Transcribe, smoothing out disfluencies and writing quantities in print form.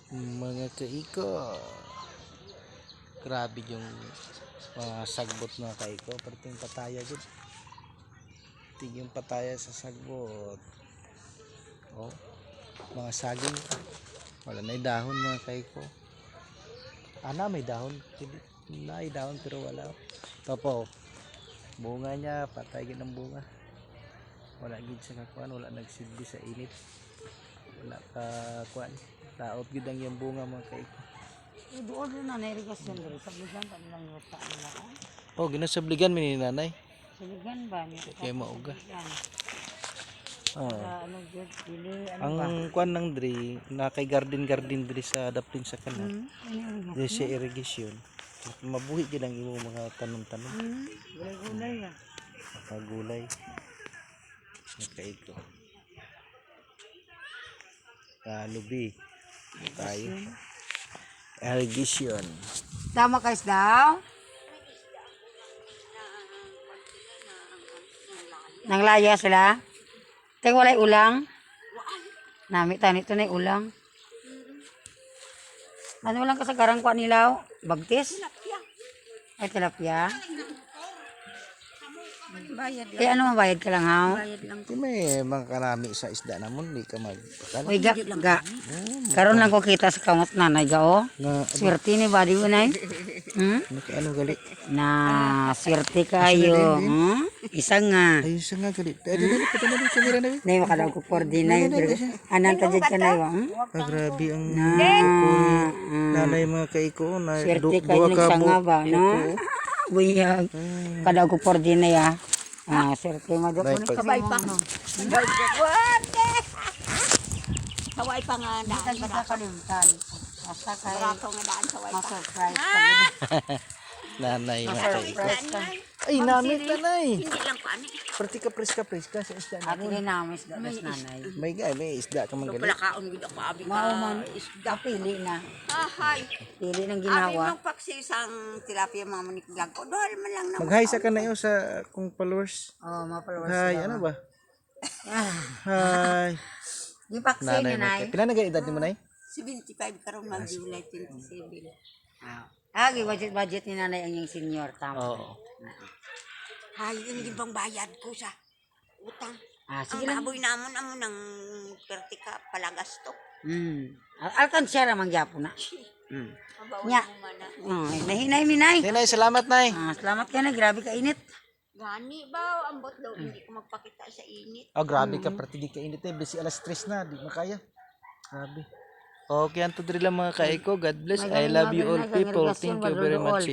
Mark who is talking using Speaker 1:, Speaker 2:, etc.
Speaker 1: Mga kaiko, grabe yung mga sagbot mga kaiko. Pati yung pataya dyan, tig yung pataya sa sagbot. Oh, mga saging, wala na yung dahon mga kaiko. May dahon, na dahon pero wala. Tapo, bunga niya, patay ng bunga. Wala gid sa kakuan, wala nagsilbi sa init. Wala ka kuan, taot gid ang yung bunga mga kaiko.
Speaker 2: Doon rin na nairigasyon dito. Sabligan pa nilang lupa nila.
Speaker 1: Oh, ginasabligan mi ni nanay.
Speaker 2: Sabligan ba niya?
Speaker 1: Kaya mauga. Oh.
Speaker 2: Ano good, dili, ano
Speaker 1: Ang
Speaker 2: ba?
Speaker 1: kuan ng dri, na kay garden dri sa daplin sa kanal. Di siya irrigation. Mabuhi gid ang imong mga tanom-tanom.
Speaker 2: Gulay-gulay yan.
Speaker 1: Mga gulay. Kaito. Lubi. Tayo. Irrigation.
Speaker 2: Tama kayo daw? Nang laya sila? Tingnan walay ulang? Nami tani ito na ulang. Ano lang kasagaran ko nila? Bagtis? Ay, tilapia.
Speaker 3: Bayad lang.
Speaker 2: Eh, ano mabayad ka lang, ha?
Speaker 3: Bayad lang.
Speaker 1: Di may mga karami sa isda namon, di ka magpatala.
Speaker 2: Uy, ga. Karon lang ko kita sa kamot nanay ga, oh.
Speaker 1: Na,
Speaker 2: Swerte ni body mo, nay.
Speaker 1: ano gali?
Speaker 2: Na, swerte kayo. Isa nga.
Speaker 1: Ayun siya nga gali. Dali, patala ng kamera na.
Speaker 2: Nay, makadaw ko for dinay. Anang tajad ka na, ba?
Speaker 1: Grabe ang
Speaker 2: Na,
Speaker 1: nanay mga kaiko. Na,
Speaker 2: swerte kayo nagsanga ba, no? Buyag. Kadaw ko for dinay, ah. Swerte mo.
Speaker 3: Kabay pa. Saway pa nga daan.
Speaker 2: Hindi ka kalimtan. Basta kayo.
Speaker 3: Barato nga daan saway pa.
Speaker 2: Ma-surprise ka.
Speaker 1: nanay mga kaiko.
Speaker 2: Ma-surprise ka.
Speaker 1: Ay, namit nanay.
Speaker 3: Hindi lang pa ani.
Speaker 1: Perti ka pres sa isda
Speaker 2: At
Speaker 1: namon.
Speaker 2: hindi namin isda bes nanay.
Speaker 1: May isda ka man gali.
Speaker 3: Wala kaon gid ako abi ka.
Speaker 2: Mauman, pili na.
Speaker 3: Ahay.
Speaker 2: Pili ng
Speaker 3: Abi
Speaker 2: ginawa.
Speaker 3: mo paksisang tilapia mga maniklag ko. Dohal man lang na.
Speaker 1: Mag-hi sa kanayo sa kung followers.
Speaker 2: Oh, ma-followers
Speaker 1: Hi,
Speaker 2: daw.
Speaker 1: ano ba?
Speaker 2: Ah,
Speaker 1: Hi.
Speaker 2: di paksin
Speaker 1: Nanay
Speaker 2: ni nay.
Speaker 1: mga pila na ga edad ni mo nay?
Speaker 3: 75 karon mag July 27.
Speaker 2: Budget ni nanay ang yung senior. Tama.
Speaker 1: Oo.
Speaker 3: Hay, hindi bang bayad ko sa utang.
Speaker 2: Sige
Speaker 3: Ang
Speaker 2: lang.
Speaker 3: baboy namon amo ng pertika palagas to.
Speaker 2: Alkansya ramang gyapo na.
Speaker 3: Mabawi
Speaker 2: Nya.
Speaker 3: mo man na.
Speaker 2: Nahinay mi nay.
Speaker 1: Nay, salamat nay.
Speaker 2: Salamat ka na. Grabe ka init.
Speaker 3: Gani ba ambot daw hindi ko magpakita sa init.
Speaker 1: Oh, grabe ka perti di ka init eh. Bisi alas 3 na, di makaya. Grabe. Okay, anto diri lang mga kaiko. God bless. I love you all people. Thank you very much.